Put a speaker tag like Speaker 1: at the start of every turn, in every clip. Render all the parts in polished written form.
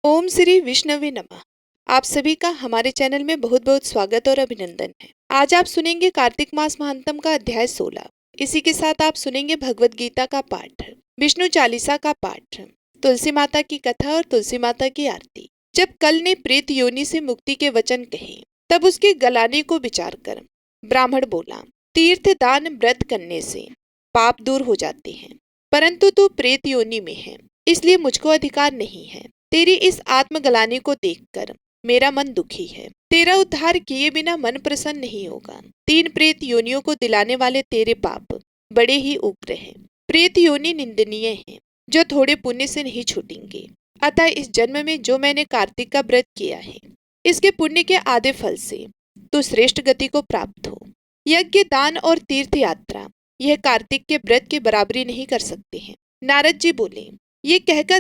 Speaker 1: ओम श्री विष्णवे नमः। आप सभी का हमारे चैनल में बहुत बहुत स्वागत और अभिनंदन है। आज आप सुनेंगे कार्तिक मास महात्म का अध्याय 16। इसी के साथ आप सुनेंगे भगवत गीता का पाठ, विष्णु चालीसा का पाठ, तुलसी माता की कथा और तुलसी माता की आरती। जब कल ने प्रेत योनि से मुक्ति के वचन कहे, तब उसके गलाने को विचार कर ब्राह्मण बोला, तीर्थ दान व्रत करने से पाप दूर हो जाते हैं, परंतु तू प्रेत योनि में है, इसलिए मुझको अधिकार नहीं है। तेरी इस आत्म गलाने को देखकर मेरा मन दुखी है। तेरा उद्धार किए बिना मन प्रसन्न नहीं होगा। 3 प्रेत योनियों को दिलाने वाले तेरे पाप बड़े ही उग्र हैं। प्रेत योनि निंदनीय है, जो थोड़े पुण्य से नहीं छूटेंगे। अतः इस जन्म में जो मैंने कार्तिक का व्रत किया है, इसके पुण्य के आधे फल से तो श्रेष्ठ गति को प्राप्त हो। यज्ञ, दान और तीर्थ यात्रा यह कार्तिक के व्रत की बराबरी नहीं कर सकते हैं। नारद जी बोले, ये कहकर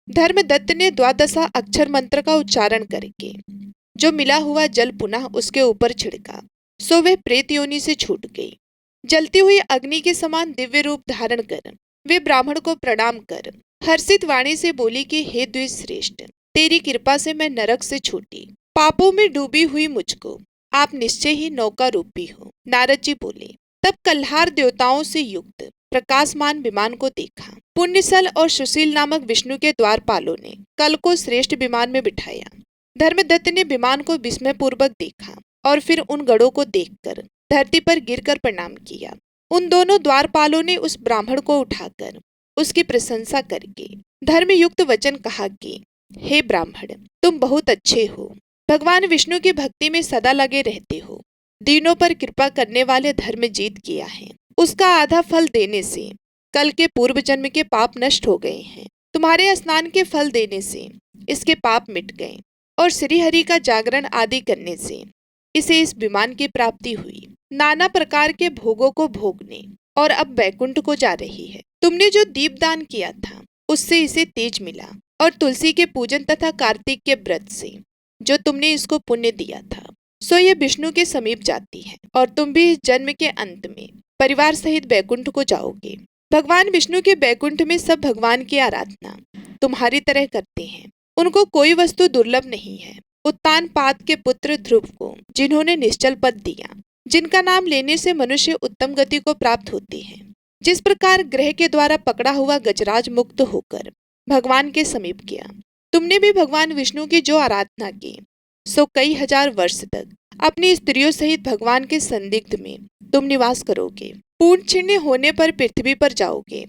Speaker 1: धर्मदत्त ने 12 अक्षर मंत्र का उच्चारण करके जो मिला हुआ जल पुनः उसके ऊपर छिड़का, सो वह प्रेत योनि से छूट गई। जलती हुई अग्नि के समान दिव्य रूप धारण कर वे ब्राह्मण को प्रणाम कर हर्षित वाणी से बोली कि हे द्विश्रेष्ठ, तेरी कृपा से मैं नरक से छूटी। पापों में डूबी हुई मुझको आप निश्चय ही नौका रूपी हो। नारद जी बोले, तब कल्हार देवताओं से युक्त प्रकाशमान विमान को देखा। पुण्यसल और सुशील नामक विष्णु के द्वारपालों ने कल को श्रेष्ठ विमान में बिठाया। धर्मदत्त ने विमान को विस्मय पूर्वक देखा और फिर उन गढ़ों को देखकर धरती पर गिरकर प्रणाम किया। उन दोनों द्वारपालों ने उस ब्राह्मण को उठाकर उसकी प्रशंसा करके धर्मयुक्त वचन कहा कि हे ब्राह्मण, तुम बहुत अच्छे हो, भगवान विष्णु की भक्ति में सदा लगे रहते हो, दीनों पर कृपा करने वाले धर्म जीत किया है, उसका आधा फल देने से कल के पूर्व जन्म के पाप नष्ट हो गए हैं। तुम्हारे स्नान के फल देने से इसके पाप मिट गए और श्री हरि का जागरण आदि करने से इसे इस विमान की प्राप्ति हुई। नाना प्रकार के भोगों को भोगने और अब वैकुंठ को जा रही है। तुमने जो दीपदान किया था उससे इसे तेज मिला, और तुलसी के पूजन तथा कार्तिक के व्रत से जो तुमने इसको पुण्य दिया था, सो ये विष्णु के समीप जाती है, और तुम भी इस जन्म के अंत में परिवार सहित वैकुंठ को जाओगे। भगवान विष्णु के वैकुंठ में सब भगवान की आराधना तुम्हारी तरह करते हैं। उनको कोई वस्तु दुर्लभ नहीं है। उत्तानपाद के पुत्र ध्रुव को जिन्होंने निश्चल पद दिया, जिनका नाम लेने से मनुष्य उत्तम गति को प्राप्त होते हैं, जिस प्रकार ग्रह के द्वारा पकड़ा हुआ गजराज मुक्त होकर भगवान के समीप गया, तुमने भी भगवान विष्णु की जो आराधना की, सो कई हजार वर्ष तक अपनी स्त्रियों सहित भगवान के संदिग्ध में तुम निवास करोगे। पूर्ण छिन्न होने पर पृथ्वी पर जाओगे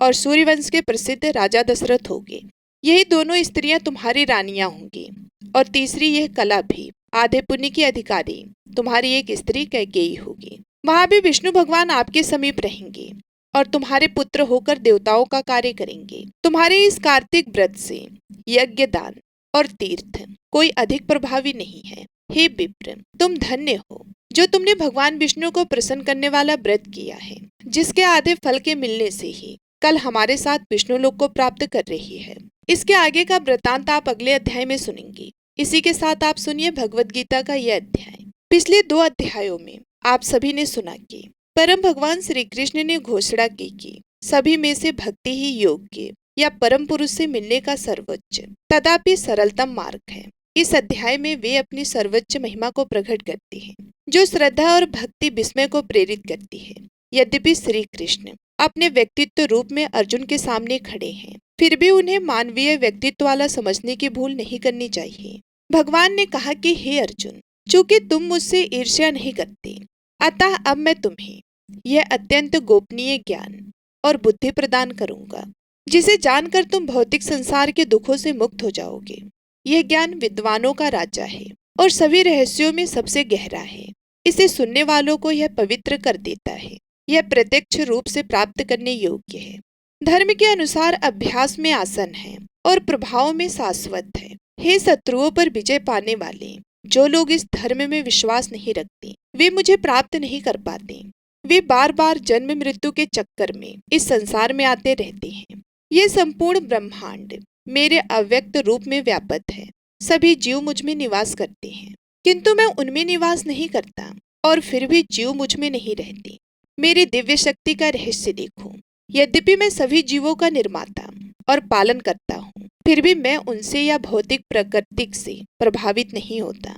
Speaker 1: और सूर्यवंश के प्रसिद्ध राजा दशरथ होगे। यही दोनों स्त्रियां तुम्हारी रानियां होंगी, और तीसरी यह कला भी आधे पुण्य की अधिकारी तुम्हारी एक स्त्री कैकेयी होगी। वहां भी विष्णु भगवान आपके समीप रहेंगे और तुम्हारे पुत्र होकर देवताओं का कार्य करेंगे। तुम्हारे इस कार्तिक व्रत से यज्ञ, दान और तीर्थ कोई अधिक प्रभावी नहीं है। हे विप्र, तुम धन्य हो जो तुमने भगवान विष्णु को प्रसन्न करने वाला व्रत किया है, जिसके आधे फल के मिलने से ही कल हमारे साथ विष्णु लोक को प्राप्त कर रही है। इसके आगे का वृतांत आप अगले अध्याय में सुनेंगे। इसी के साथ आप सुनिए भगवत गीता का यह अध्याय। पिछले 2 अध्यायों में आप सभी ने सुना कि परम भगवान श्री कृष्ण ने घोषणा की कि सभी में से भक्ति ही योग्य या परम पुरुष से मिलने का सर्वोच्च तथापि सरलतम मार्ग है। इस अध्याय में वे अपनी सर्वोच्च महिमा को प्रकट करते हैं, जो श्रद्धा और भक्ति विस्मय को प्रेरित करती है। यद्यपि श्री कृष्ण अपने व्यक्तित्व रूप में अर्जुन के सामने खड़े हैं, फिर भी उन्हें मानवीय व्यक्तित्व वाला समझने की भूल नहीं करनी चाहिए। भगवान ने कहा कि हे अर्जुन, चूंकि तुम मुझसे ईर्ष्या नहीं करते, अतः अब मैं तुम्हें यह अत्यंत गोपनीय ज्ञान और बुद्धि प्रदान करूंगा, जिसे जानकर तुम भौतिक संसार के दुखों से मुक्त हो जाओगे। यह ज्ञान विद्वानों का राजा है और सभी रहस्यों में सबसे गहरा है। इसे सुनने वालों को यह पवित्र कर देता है। यह प्रत्यक्ष रूप से प्राप्त करने योग्य है। धर्म के अनुसार अभ्यास में आसन है और प्रभाव में शाश्वत है। हे शत्रुओं पर विजय पाने वाले, जो लोग इस धर्म में विश्वास नहीं रखते, वे मुझे प्राप्त नहीं कर पाते। वे बार बार जन्म मृत्यु के चक्कर में इस संसार में आते रहते हैं। यह संपूर्ण ब्रह्मांड मेरे अव्यक्त रूप में व्याप्त है। सभी जीव मुझ में निवास करते हैं, किंतु मैं उनमें निवास नहीं करता, और फिर भी जीव मुझ में नहीं रहते। मेरी दिव्य शक्ति का रहस्य देखो। यद्यपि मैं सभी जीवों का निर्माता और पालन करता हूँ, फिर भी मैं उनसे या भौतिक प्रकृति से प्रभावित नहीं होता।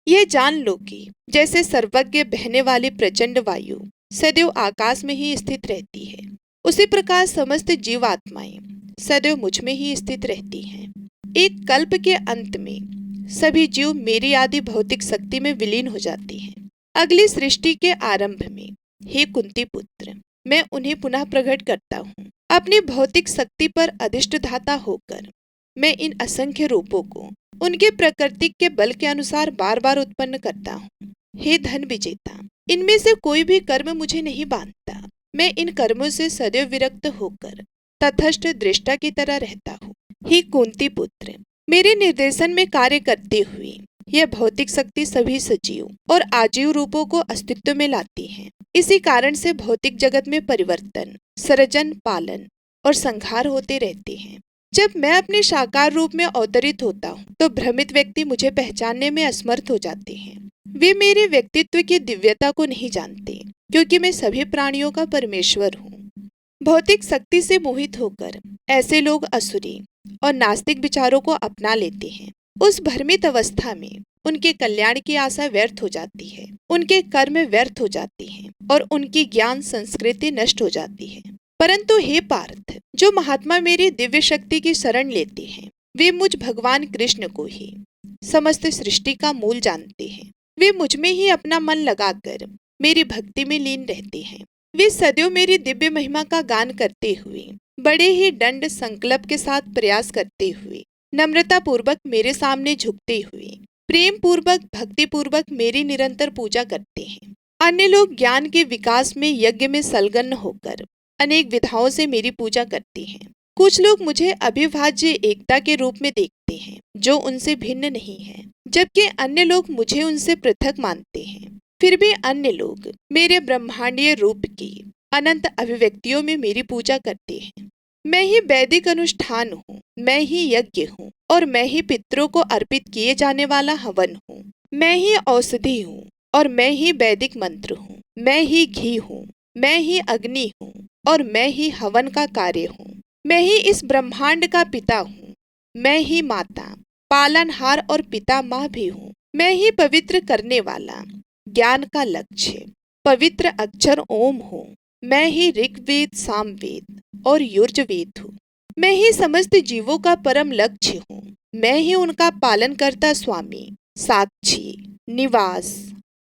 Speaker 1: यह जान लो कि जैसे सर्वज्ञ बहने वाली प्रचंड वायु सदैव आकाश में ही स्थित रहती है, उसी प्रकार समस्त जीवात्माएं सदैव मुझ में ही स्थित रहती हैं। एक कल्प के अंत में सभी जीव मेरी आदि भौतिक शक्ति में विलीन हो जाती हैं। अगली सृष्टि के आरंभ में हे कुंती पुत्र, मैं उन्हें पुनः प्रकट करता हूँ। अपनी भौतिक शक्ति पर अधिष्ठाता होकर मैं इन असंख्य रूपों को उनके प्रकृति के बल के अनुसार बार बार उत्पन्न करता हूँ। हे धन विजेता, इनमें से कोई भी कर्म मुझे नहीं बांधता। मैं इन कर्मों से सदैव विरक्त होकर तटस्थ दृष्टा की तरह रहता हूँ। हे कुंती पुत्र, मेरे निर्देशन में कार्य करते हुए यह भौतिक शक्ति सभी सजीव और आजीव रूपों को अस्तित्व में लाती है। इसी कारण से भौतिक जगत में परिवर्तन, सृजन, पालन और संहार होते रहते हैं। जब मैं अपने साकार रूप में अवतरित होता हूँ तो भ्रमित व्यक्ति मुझे पहचानने में असमर्थ हो जाते हैं। वे मेरे व्यक्तित्व की दिव्यता को नहीं जानते, क्योंकि मैं सभी प्राणियों का परमेश्वर हूँ। भौतिक शक्ति से मोहित होकर ऐसे लोग असुरी और नास्तिक विचारों को अपना लेते हैं। उस भ्रमित अवस्था में उनके कल्याण की आशा व्यर्थ हो जाती है, उनके कर्म व्यर्थ हो जाती हैं और उनकी ज्ञान संस्कृति नष्ट हो जाती है। परंतु हे पार्थ, जो महात्मा मेरी दिव्य शक्ति की शरण लेते हैं, वे मुझ भगवान कृष्ण को ही समस्त सृष्टि का मूल जानते हैं। वे मुझ में ही अपना मन लगाकर मेरी भक्ति में लीन रहते हैं। वे सदैव मेरी दिव्य महिमा का गान करते हुए, बड़े ही दंड संकल्प के साथ प्रयास करते हुए, नम्रता पूर्वक मेरे सामने झुकते हुए, प्रेम पूर्वक, भक्ति पूर्वक मेरी निरंतर पूजा करते हैं। अन्य लोग ज्ञान के विकास में यज्ञ में संलग्न होकर अनेक विधाओं से मेरी पूजा करते हैं। कुछ लोग मुझे अविभाज्य एकता के रूप में देखते हैं, जो उनसे भिन्न नहीं है, जबकि अन्य लोग मुझे उनसे पृथक मानते हैं। फिर भी अन्य लोग मेरे ब्रह्मांडीय रूप की अनंत अभिव्यक्तियों में मेरी पूजा करते हैं। मैं ही वैदिक अनुष्ठान हूँ, मैं ही यज्ञ हूँ और मैं ही पितरों को अर्पित किए जाने वाला हवन हूँ। मैं ही औषधि हूँ और मैं ही वैदिक मंत्र हूँ। मैं ही घी हूँ, मैं ही अग्नि हूँ और मैं ही हवन का कार्य हूँ। मैं ही इस ब्रह्मांड का पिता हूँ। मैं ही माता, पालनहार और पिता माँ भी हूँ। मैं ही पवित्र करने वाला, ज्ञान का लक्ष्य, पवित्र अक्षर ओम हूँ। मैं ही ऋग्वेद, सामवेद और यजुर्वेद हूँ। मैं ही समस्त जीवों का परम लक्ष्य हूँ। मैं ही उनका पालन करता स्वामी, साक्षी, निवास,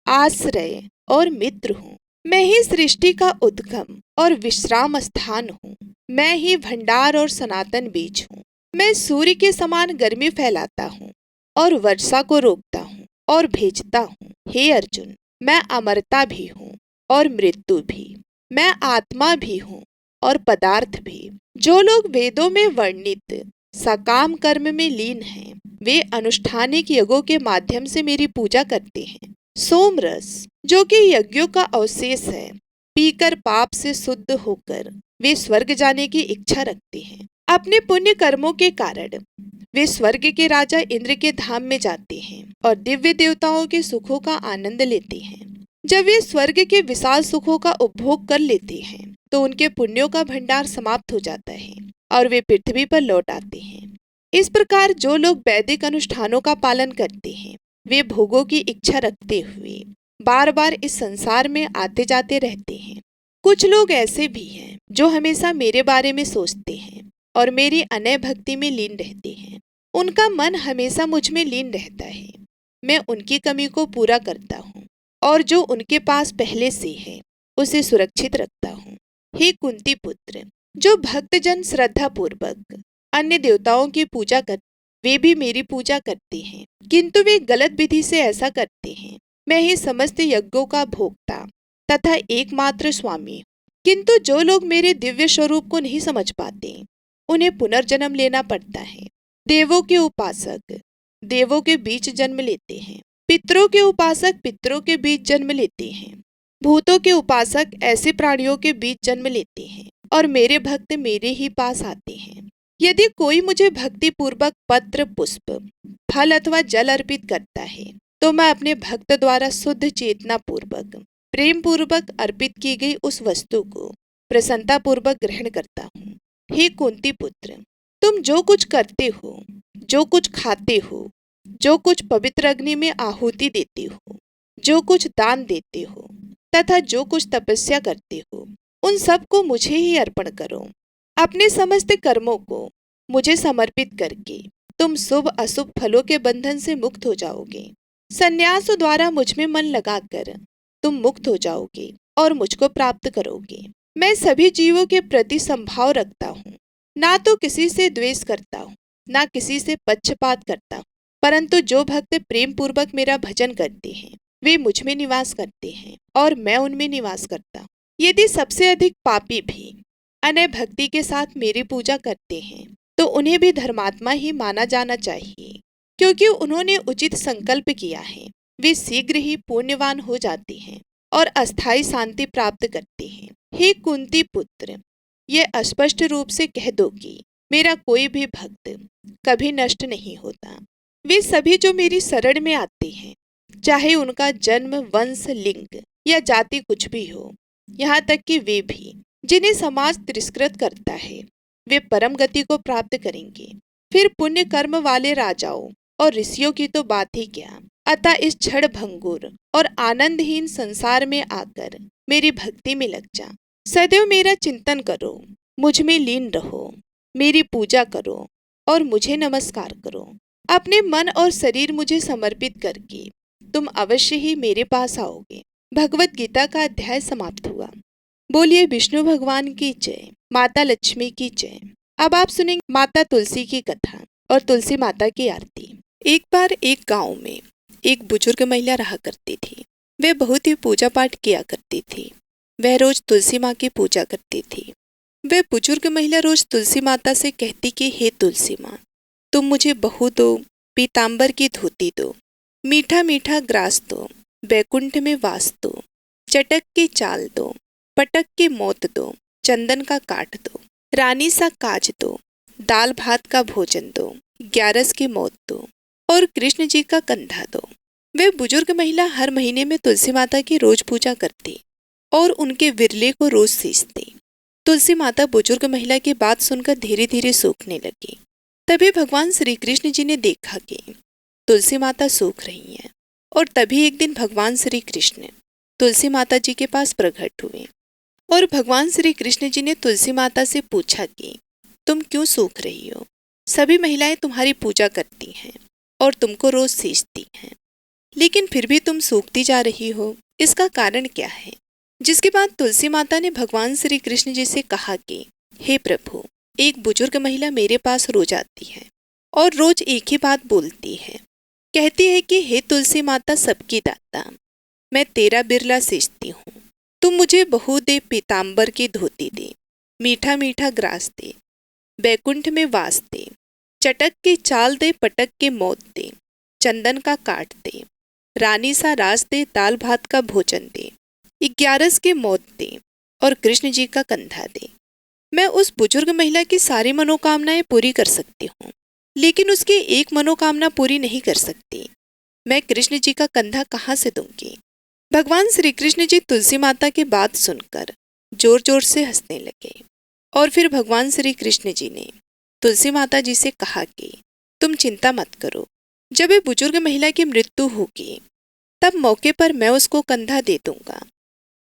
Speaker 1: आश्रय और मित्र हूँ। मैं ही सृष्टि का उद्गम और विश्राम स्थान हूँ। मैं ही भंडार और सनातन बीज हूँ। मैं सूर्य के समान गर्मी फैलाता हूँ और वर्षा को रोकता हूँ और भेजता हूँ। हे अर्जुन, मैं अमरता भी हूँ और मृत्यु भी। मैं आत्मा भी हूँ और पदार्थ भी। जो लोग वेदों में वर्णित सकाम कर्म में लीन हैं, वे अनुष्ठानिक यज्ञों के माध्यम से मेरी पूजा करते हैं। सोमरस, जो कि यज्ञों का अवशेष है, पीकर पाप से शुद्ध होकर वे स्वर्ग जाने की इच्छा रखते हैं। अपने पुण्य कर्मों के कारण वे स्वर्ग के राजा इंद्र के धाम में जाते हैं और दिव्य देवताओं के सुखों का आनंद लेते हैं। जब वे स्वर्ग के विशाल सुखों का उपभोग कर लेते हैं तो उनके पुण्यों का भंडार समाप्त हो जाता है और वे पृथ्वी पर लौट आते हैं। इस प्रकार जो लोग वैदिक अनुष्ठानों का पालन करते हैं, वे भोगों की इच्छा रखते हुए बार बार इस संसार में आते जाते रहते हैं। कुछ लोग ऐसे भी हैं जो हमेशा मेरे बारे में सोचते हैं और मेरी अनय भक्ति में लीन रहते हैं। उनका मन हमेशा मुझ में लीन रहता है। मैं उनकी कमी को पूरा करता हूँ और जो उनके पास पहले से है उसे सुरक्षित रखता हूँ। हे कुंती पुत्र, जो भक्तजन श्रद्धा पूर्वक अन्य देवताओं की पूजा कर, वे भी मेरी पूजा करते हैं, किंतु वे गलत विधि से ऐसा करते हैं। मैं ही समस्त यज्ञों का भोक्ता तथा एकमात्र स्वामी हूँ। किंतु जो लोग मेरे दिव्य स्वरूप को नहीं समझ पाते, उन्हें पुनर्जन्म लेना पड़ता है। देवों के उपासक देवों के बीच जन्म लेते हैं, पितरों के उपासक पितरों के बीच जन्म लेते हैं, भूतों के उपासक ऐसे प्राणियों के बीच जन्म लेते हैं और मेरे भक्त मेरे ही पास आते हैं। यदि कोई मुझे भक्ति पूर्वक पत्र, पुष्प, फल अथवा जल अर्पित करता है तो मैं अपने भक्त द्वारा शुद्ध चेतना पूर्वक, प्रेम पूर्वक अर्पित की गई उस वस्तु को प्रसन्नता पूर्वक ग्रहण करता हूँ। हे कुंती पुत्र, तुम जो कुछ करते हो, जो कुछ खाते हो, जो कुछ पवित्र अग्नि में आहुति देते हो, जो कुछ दान देते हो तथा जो कुछ तपस्या करते हो, उन सब को मुझे ही अर्पण करो। अपने समस्त कर्मों को मुझे समर्पित करके तुम शुभ अशुभ फलों के बंधन से मुक्त हो जाओगे। संन्यास द्वारा मुझ में मन लगाकर तुम मुक्त हो जाओगे और मुझको प्राप्त करोगे। मैं सभी जीवों के प्रति संभाव रखता हूँ, ना तो किसी से द्वेष करता हूँ, ना किसी से पक्षपात करता हूँ, परंतु जो भक्त प्रेम पूर्वक मेरा भजन करते हैं वे मुझ में निवास करते हैं और मैं उनमें निवास करता हूँ। यदि सबसे अधिक पापी भी अनय भक्ति के साथ मेरी पूजा करते हैं तो उन्हें भी धर्मात्मा ही माना जाना चाहिए, क्योंकि उन्होंने उचित संकल्प किया है। वे शीघ्र ही पुण्यवान हो जाते हैं और अस्थायी शांति प्राप्त करते हैं। हे कुंती पुत्र, ये स्पष्ट रूप से कह दो कि मेरा कोई भी भक्त कभी नष्ट नहीं होता। वे सभी जो मेरी शरण में आते हैं, चाहे उनका जन्म, वंश, लिंग या जाति कुछ भी हो, यहाँ तक कि वे भी जिन्हें समाज तिरस्कृत करता है, वे परम गति को प्राप्त करेंगे। फिर पुण्य कर्म वाले राजाओं और ऋषियों की तो बात ही क्या। अतः इस क्षण भंगुर और आनंदहीन संसार में आकर मेरी भक्ति में लग जा। सदैव मेरा चिंतन करो, मुझ में लीन रहो, मेरी पूजा करो और मुझे नमस्कार करो। अपने मन और शरीर मुझे समर्पित करके तुम अवश्य ही मेरे पास आओगे। भगवत गीता का अध्याय समाप्त हुआ। बोलिए विष्णु भगवान की जय, माता लक्ष्मी की जय। अब आप सुनेंगे माता तुलसी की कथा और तुलसी माता की आरती। एक बार एक गांव में एक बुजुर्ग महिला रहा करती थी। वह बहुत ही पूजा पाठ किया करती थी। वह रोज तुलसी माँ की पूजा करती थी। वह बुजुर्ग महिला रोज तुलसी माता से कहती कि हे तुलसी माँ, तुम मुझे बहू दो, पीताम्बर की धोती दो, मीठा मीठा ग्रास दो, बैकुंठ में वास दो, चटक की चाल दो, पटक की मौत दो, चंदन का काठ दो, रानी सा काज दो, दाल भात का भोजन दो, ग्यारस की मौत दो और कृष्ण जी का कंधा दो। वह बुजुर्ग महिला हर महीने में तुलसी माता की रोज पूजा करती और उनके विरले को रोज सींचती। तुलसी माता बुजुर्ग महिला की बात सुनकर धीरे धीरे सूखने लगी। तभी भगवान श्री कृष्ण जी ने देखा कि तुलसी माता सूख रही हैं और तभी एक दिन भगवान श्री कृष्ण तुलसी माता जी के पास प्रकट हुए और भगवान श्री कृष्ण जी ने तुलसी माता से पूछा कि तुम क्यों सूख रही हो? सभी महिलाएं तुम्हारी पूजा करती हैं और तुमको रोज सींचती हैं, लेकिन फिर भी तुम सूखती जा रही हो, इसका कारण क्या है? जिसके बाद तुलसी माता ने भगवान श्री कृष्ण जी से कहा कि हे प्रभु, एक बुजुर्ग महिला मेरे पास रोज आती है और रोज एक ही बात बोलती है। कहती है कि हे तुलसी माता सबकी दाता, मैं तेरा बिरला सींचती हूँ, तुम मुझे बहू दे, पीताम्बर की धोती दे, मीठा मीठा ग्रास दे, बैकुंठ में वास दे, चटक की चाल दे, पटक के मौत दे, चंदन का काट दे, रानी सा रास दे, दाल भात का भोजन दे, ग्यारस की मौत दे और कृष्ण जी का कंधा दे। मैं उस बुजुर्ग महिला की सारी मनोकामनाएं पूरी कर सकती हूँ, लेकिन उसकी एक मनोकामना पूरी नहीं कर सकती। मैं कृष्ण जी का कंधा कहाँ से दूंगी? भगवान श्री कृष्ण जी तुलसी माता की बात सुनकर जोर जोर से हंसने लगे और फिर भगवान श्री कृष्ण जी ने तुलसी माता जी से कहा कि तुम चिंता मत करो, जब ये बुजुर्ग महिला की मृत्यु होगी तब मौके पर मैं उसको कंधा दे दूंगा।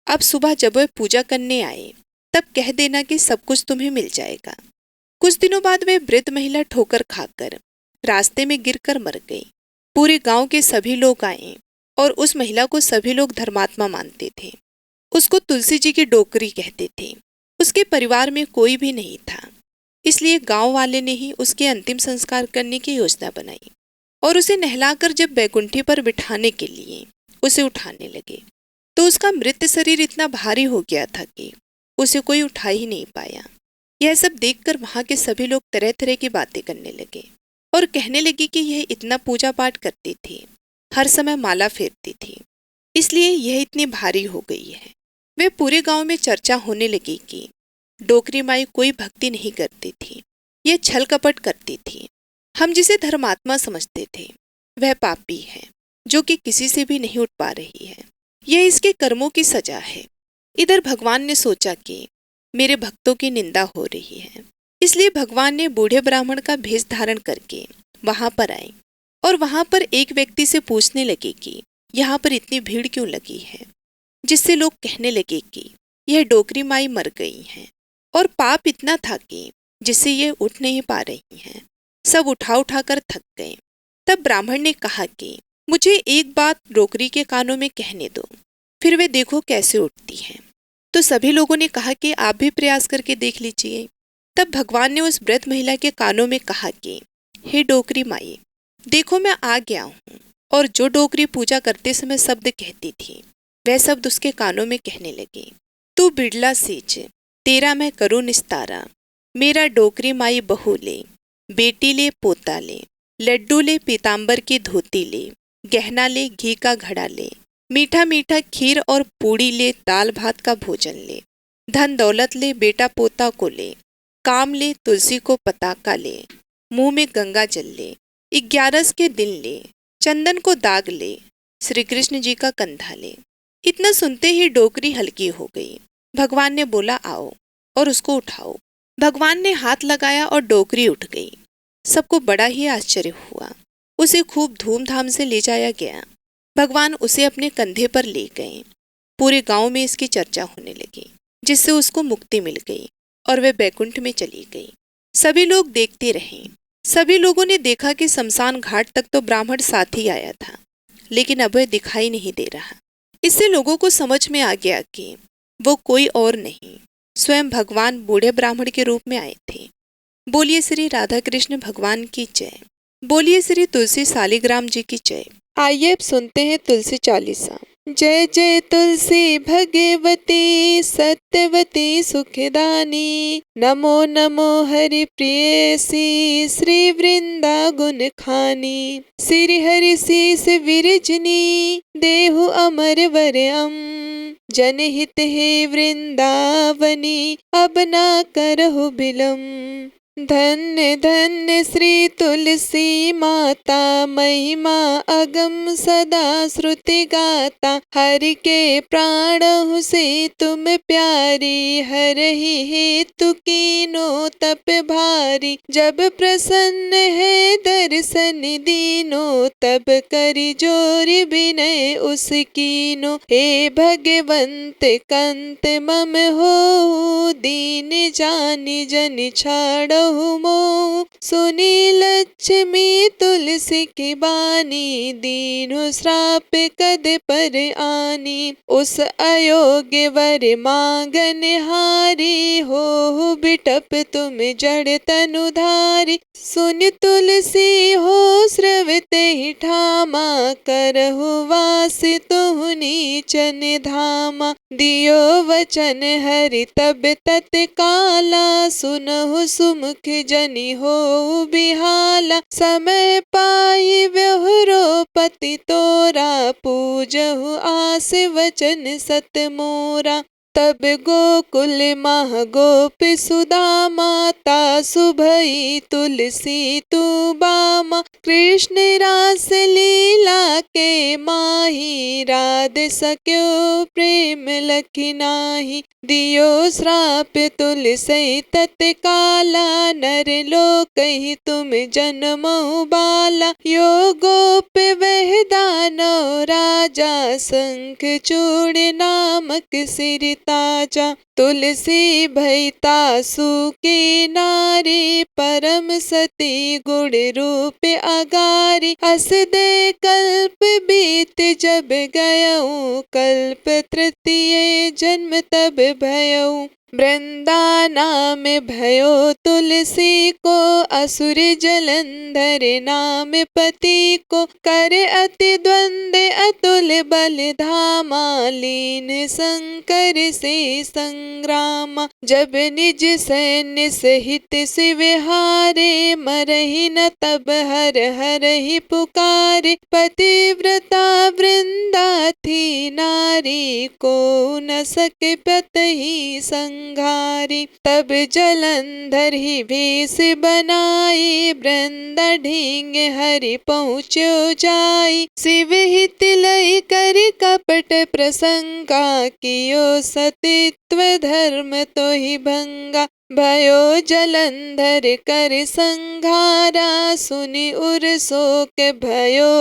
Speaker 1: अब सुबह जब वह पूजा करने आए तब कह देना कि सब कुछ तुम्हें मिल जाएगा। कुछ दिनों बाद वह वृद्ध महिला ठोकर खाकर रास्ते में गिरकर मर गई। पूरे गांव के सभी लोग आए और उस महिला को सभी लोग धर्मात्मा मानते थे। उसको तुलसी जी की डोकरी कहते थे। उसके परिवार में कोई भी नहीं था, इसलिए गांव वाले ने ही उसके अंतिम संस्कार करने की योजना बनाई और उसे नहलाकर जब बैकुंठी पर बिठाने के लिए उसे उठाने लगे तो उसका मृत शरीर इतना भारी हो गया था कि उसे कोई उठा ही नहीं पाया। यह सब देखकर वहां के सभी लोग तरह तरह की बातें करने लगे और कहने लगे कि यह इतना पूजा पाठ करती थी, हर समय माला फेरती थी, इसलिए यह इतनी भारी हो गई है। वे पूरे गांव में चर्चा होने लगी कि डोकरी माई कोई भक्ति नहीं करती थी, यह छल कपट करती थी। हम जिसे धर्मात्मा समझते थे वह पापी है जो कि किसी से भी नहीं उठ पा रही है। यह इसके कर्मों की सजा है। इधर भगवान ने सोचा कि मेरे भक्तों की निंदा हो रही है, इसलिए भगवान ने बूढ़े ब्राह्मण का भेष धारण करके वहां पर आए और वहां पर एक व्यक्ति से पूछने लगे कि यहाँ पर इतनी भीड़ क्यों लगी है, जिससे लोग कहने लगे कि यह डोकरी माई मर गई हैं और पाप इतना था कि जिससे ये उठ नहीं पा रही हैं। सब उठा उठा कर थक गए। तब ब्राह्मण ने कहा कि मुझे एक बात डोकरी के कानों में कहने दो, फिर वे देखो कैसे उठती हैं। तो सभी लोगों ने कहा कि आप भी प्रयास करके देख लीजिए। तब भगवान ने उस वृद्ध महिला के कानों में कहा कि हे डोकरी माई, देखो मैं आ गया हूँ। और जो डोकरी पूजा करते समय शब्द कहती थी वह शब्द उसके कानों में कहने लगे, तू बिड़ला सींच, तेरा मैं करूँ निस्तारा, मेरा डोकरी माई बहू ले, बेटी ले पोता ले, लड्डू ले पीताम्बर की धोती ले, गहना ले घी का घड़ा ले, मीठा मीठा खीर और पूड़ी ले, दाल भात का भोजन ले, धन दौलत ले, बेटा पोता को ले, काम ले, तुलसी को पताका ले, मुंह में गंगा जल ले, 11 के दिन ले, चंदन को दाग ले, श्री कृष्ण जी का कंधा ले। इतना सुनते ही डोकरी हल्की हो गई। भगवान ने बोला आओ और उसको उठाओ। भगवान ने हाथ लगाया और डोकरी उठ गई। सबको बड़ा ही आश्चर्य हुआ। उसे खूब धूमधाम से ले जाया गया। भगवान उसे अपने कंधे पर ले गए। पूरे गांव में इसकी चर्चा होने लगी, जिससे उसको मुक्ति मिल गई और वह बैकुंठ में चली गई। सभी लोग देखते रहे। सभी लोगों ने देखा कि शमशान घाट तक तो ब्राह्मण साथ ही आया था, लेकिन अब वह दिखाई नहीं दे रहा। इससे लोगों को समझ में आ गया कि वो कोई और नहीं, स्वयं भगवान बूढ़े ब्राह्मण के रूप में आए थे। बोलिए श्री राधा कृष्ण भगवान की जय। बोलिए श्री तुलसी शालिग्राम जी की जय। आइए अब सुनते हैं तुलसी चालीसा। जय जय तुलसी भगवती सत्यवती सुखदानी, नमो नमो हरि प्रियसी श्री वृंदा गुण खानी, श्री हरि शीस विरजनी देहु अमर वरम, जनहित हे वृंदावनी अब ना करहु बिलम। धन्य धन्य श्री तुलसी माता, महिमा अगम सदा श्रुति गाता, हरि के प्राणहु से तुम प्यारी, हरहि हेतु कीनो तप भारी, जब प्रसन्न है दर्शन दीनो, तब करि जोरि विनय उस कीनो, हे भगवंत कंत मम हो, दीन जानि जन छाड़ो मोह, सुनी लक्ष्मी तुलसी की बानी, दीनु श्राप कद पर आनी, उस अयोग्य वर मांगन हारी, हो बिटप तुम जड़ तनुधारी, सुन तुलसी हो स्रवते ही ठामा, करहु वास तुहु नीचन धामा, दियो वचन हरि तब तत्काला, सुनहु सुमुख जनि हो बिहाला, समय पाई व्यवहरो पति तोरा, पूजहु आस वचन सत मोरा, तब गोकुल मह गोप सुदामा, तासु भई तुलसी तू बामा, कृष्ण रास लीला के माही, राध सक्यो प्रेम लखि नाही, दियो श्राप तुलसी तत्काला, नर लोकहि तुम जन्महु बाला, यो गोप वह दानव राजा, शंख चूड़ नामक सिर ताजा, तुलसी भई तासु की नारी, परम सती गुण रूप अगारी, अस दे कल्प बीत जब गयऊँ, कल्प तृतीय जन्म तब भयऊँ, वृंदाना में भयो तुलसी को, असुर जलंधर नाम पति को, कर अति द्वंद अतुल बल धामा, लीन शंकर से संग्रामा, जब निज सैन्य सहित शिव हारे, मरहि न तब हर हर ही पुकारे, पतिव्रता वृंदा थी नारी, को न सके पतहि संघारी, तब जलंधर ही भेष बनाई, वृंदा ढींग हरि पहुँचो जाई, शिव हित लय कर कपट प्रसंगा, कियो सतित्व धर्म तो ही भंगा, भयो जलंधर कर संघारा, सुनि उर शोक भयो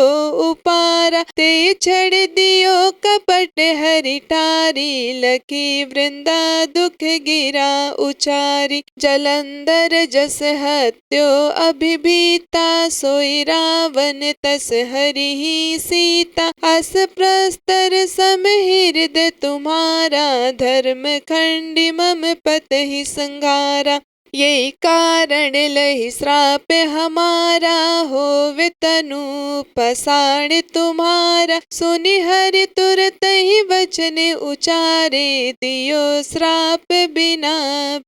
Speaker 1: उपारा। ते छड़ दियो कपट हरि टारी, लखी वृंदा दुख गिरा उचारी। जलंधर जस हत्यो अभिभीता, सोई रावण तस हरि ही सीता। अस प्रस्तर सम हृदय तुम्हारा, धर्म खंडी मम पत ही संघारा। यही कारण लहि श्राप हमारा, होवे तनु पसाण तुम्हारा। सुनि हरि तुरत ही वचन उचारे, दियो श्राप बिना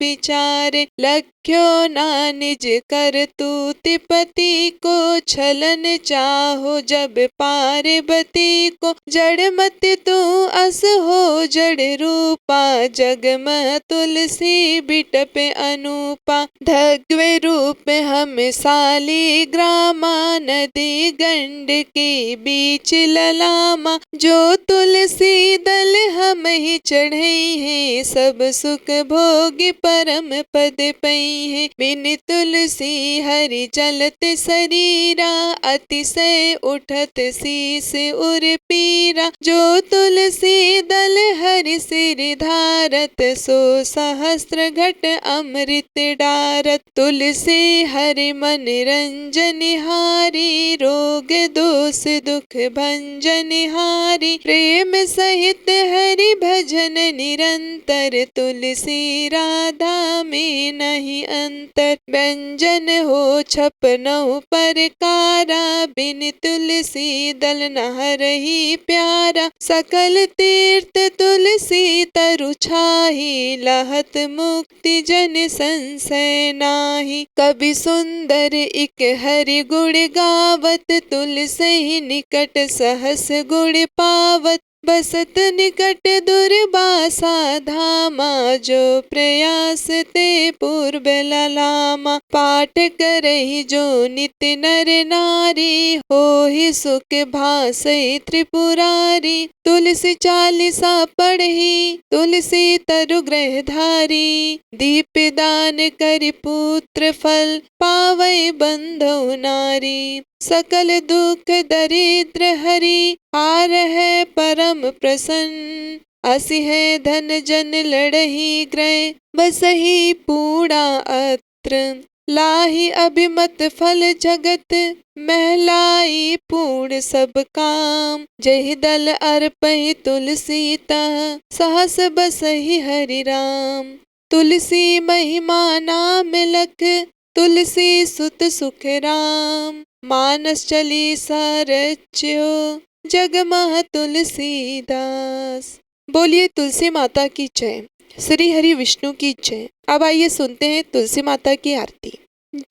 Speaker 1: विचारे। लख्यो ना निज कर तूति पति को, छलन चाहो जब पार्वती को। जड़ मत तू अस हो जड़ रूपा, जग में तुलसी बिटप अनूपा। धग्वे रूप हम साली ग्रामा, नदी गंड के बीच ललामा। जो तुलसी दल हम ही चढ़े हैं, सब सुख भोग परम पद पई है। बिन तुलसी हरि चलत शरीरा, अतिशय उठत शीस उर पीरा। जो तुलसी दल हरि सिर धारत, सो सहस्त्र घट अमृत डारत। तुलसी हरि मन रंजन हारी, रोग दोष दुख भंजन हारी। प्रेम सहित हरि भजन निरंतर, तुलसी राधा में नहीं अंतर। व्यंजन हो छपनौ परकारा, बिन तुलसी दल न हरहि प्यारा। सकल तीर्थ तुलसी तरु छाही, लहत मुक्ति जन संशय नाही। कवि सुंदर इक हरि गुण गावत, तुलसी निकट सहस गुण पावत। बसत निकट दुर्वासा धामा, जो प्रयास ते पूर्व ललामा। पाठ करहि जो नित्य नर नारी, होहि सुख भासै त्रिपुरारी। तुलसी चालीसा पढ़ही, तुलसी तरु ग्रह धारी। दीप दान करि पुत्र फल, पावै बंधु नारी। सकल दुख दरिद्र हरि, हारहै परम प्रसन्न। असि है धन जन लड़ही ग्रह, बसहि पूर्णा अत्र। लाही अभिमत फल जगत, महलाई पूर्ण सब काम। जहि दल अर्पहि तुलसी तह, सहस बसहि हरि राम। तुलसी महिमा नाम लख, तुलसी सुत सुख राम। मानस चालीसा रच्यो, जग मह तुलसीदास। बोलिए तुलसी माता की जय, श्री हरि विष्णु की जय। अब आइए सुनते हैं तुलसी माता की आरती।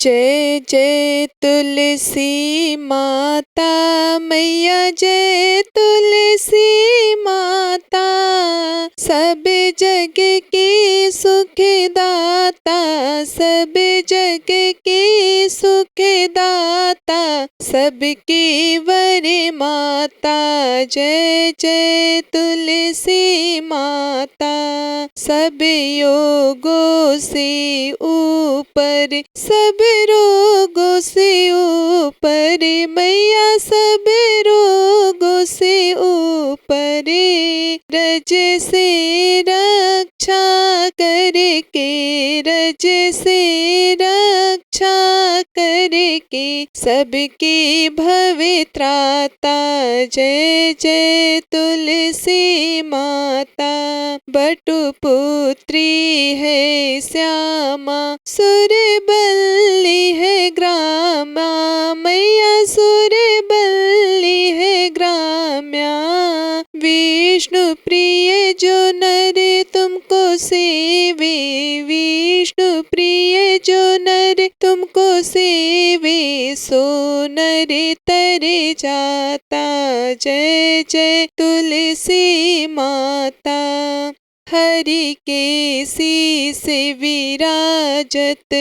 Speaker 1: जय जय तुलसी माता मैया, जय तुलसी माता। सब जग के सुख दाता, सब जग के सुख दाता। सबकी वर माता, जय जय तुलसी माता। सब योगों से ऊपर, सब रोगों से ऊपर मैया, सब रोगों से ऊपर। रज से रक्षा करके, रज से रक्षा करके, सबकी भवित्राता। जय जय तुलसी माता। बटु पुत्री है श्यामा, सुरबल्ली है ग्रामा। मैया सुरबल्ली है ग्राम्या। विष्णु प्रिय जो नर तुमको सेवे, विष्णु प्रिय जो नर तुमको सेवे। सो नर तरे जाता, जय जय तुलसी माता। हरि के शीस विराजत,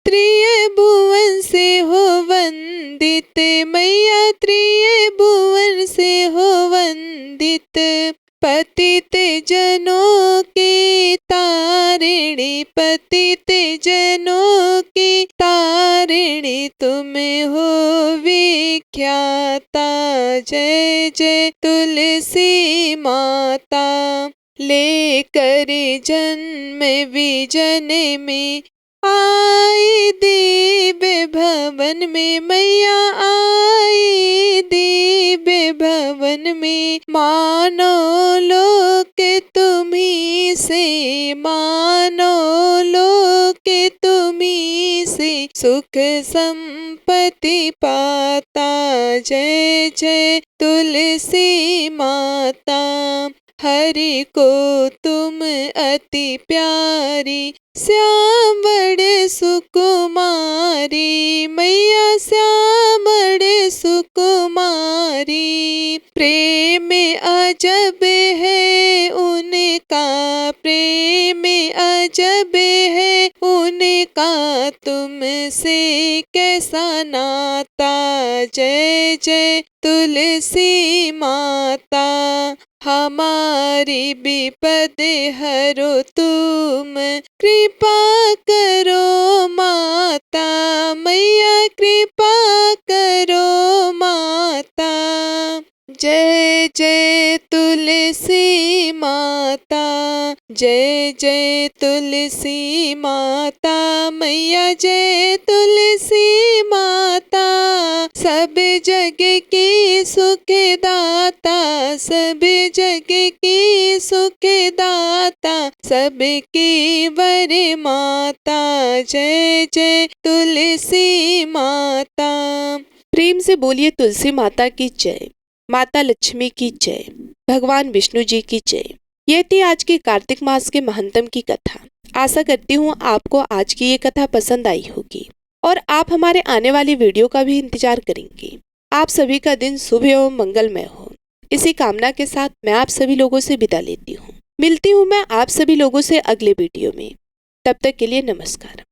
Speaker 1: त्रिभुवन से हो वंदित। मैया त्रिभुवन से हो वंदित। पतित जनों की तारिणी, पतित जनों की तारिणी, तुम हो विख्याता। जय जय तुलसी माता। लेकर जन्म विजन में आई दिव्य भवन में, मैया आई दिव्य भवन में। मानो लोक तुम्ही से, मानो लोक तुम्ही से, सुख संपत्ति पाता। जय जय तुलसी माता। हरि को तुम अति प्यारी, श्याम बड़े सुकुमारी, मैया श्याम बड़े सुकुमारी। प्रेम अजब है उनका, प्रेम अजब है उनका, तुमसे कैसा नाता। जय जय तुलसी माता। हमारी विपद हरो तुम, कृपा करो माता, मैया कृपा करो माता। जय जय तुलसी माता। जय जय तुलसी माता, मैया जय तुलसी माता। सब जग की सुखदाता, सब जग की सुखदाता, सबकी वर माता। जय जय तुलसी माता। प्रेम से बोलिए तुलसी माता की जय, माता लक्ष्मी की जय, भगवान विष्णु जी की जय। ये थी आज की कार्तिक मास के महंतम की कथा। आशा करती हूँ आपको आज की ये कथा पसंद आई होगी और आप हमारे आने वाली वीडियो का भी इंतजार करेंगे। आप सभी का दिन शुभ एवं मंगलमय हो, इसी कामना के साथ मैं आप सभी लोगों से विदा लेती हूँ। मिलती हूँ मैं आप सभी लोगों से अगले वीडियो में। तब तक के लिए नमस्कार।